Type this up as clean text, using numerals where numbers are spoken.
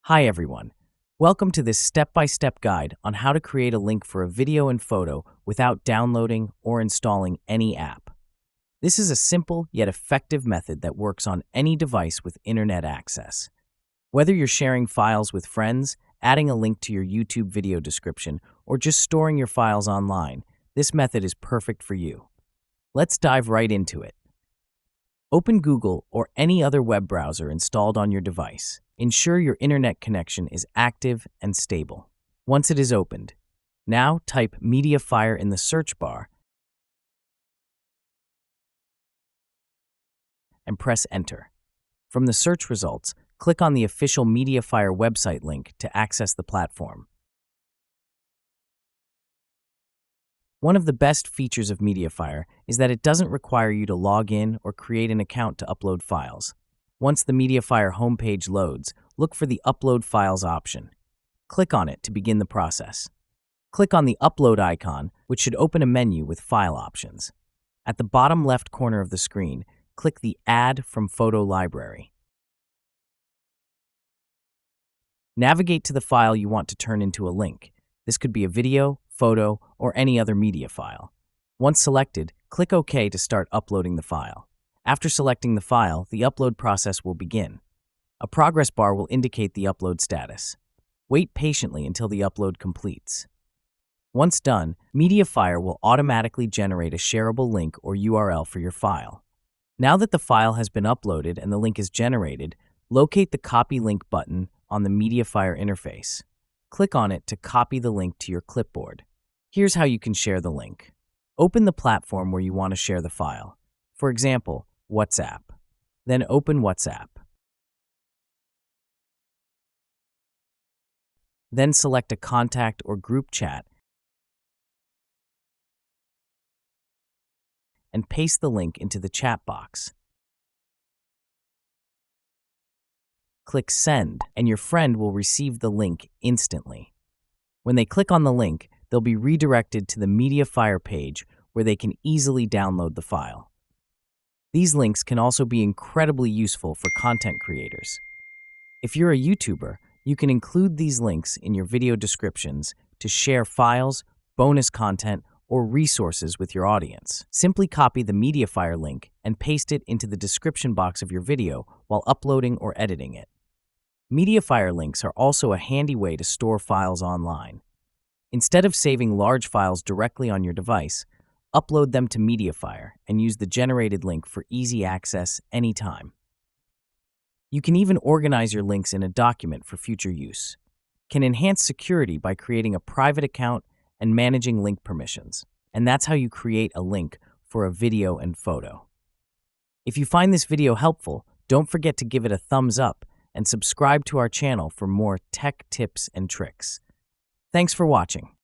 Hi everyone. Welcome to this step-by-step guide on how to create a link for a video and photo without downloading or installing any app. This is a simple yet effective method that works on any device with internet access. Whether you're sharing files with friends, adding a link to your YouTube video description, or just storing your files online, this method is perfect for you. Let's dive right into it. Open Google or any other web browser installed on your device. Ensure your internet connection is active and stable. Once it is opened, now type MediaFire in the search bar and press Enter. From the search results, click on the official MediaFire website link to access the platform. One of the best features of MediaFire is that it doesn't require you to log in or create an account to upload files. Once the MediaFire homepage loads, look for the Upload Files option. Click on it to begin the process. Click on the Upload icon, which should open a menu with file options. At the bottom left corner of the screen, click the Add from Photo Library. Navigate to the file you want to turn into a link. This could be a video, photo, or any other media file. Once selected, click OK to start uploading the file. After selecting the file, the upload process will begin. A progress bar will indicate the upload status. Wait patiently until the upload completes. Once done, MediaFire will automatically generate a shareable link or URL for your file. Now that the file has been uploaded and the link is generated, locate the Copy Link button on the MediaFire interface. Click on it to copy the link to your clipboard. Here's how you can share the link. Open the platform where you want to share the file. For example, WhatsApp. Then open WhatsApp. Then select a contact or group chat and paste the link into the chat box. Click Send, and your friend will receive the link instantly. When they click on the link, they'll be redirected to the MediaFire page where they can easily download the file. These links can also be incredibly useful for content creators. If you're a YouTuber, you can include these links in your video descriptions to share files, bonus content, or resources with your audience. Simply copy the MediaFire link and paste it into the description box of your video while uploading or editing it. MediaFire links are also a handy way to store files online. Instead of saving large files directly on your device, upload them to MediaFire and use the generated link for easy access anytime. You can even organize your links in a document for future use. Can enhance security by creating a private account and managing link permissions. And that's how you create a link for a video and photo. If you find this video helpful, don't forget to give it a thumbs up and subscribe to our channel for more tech tips and tricks. Thanks for watching.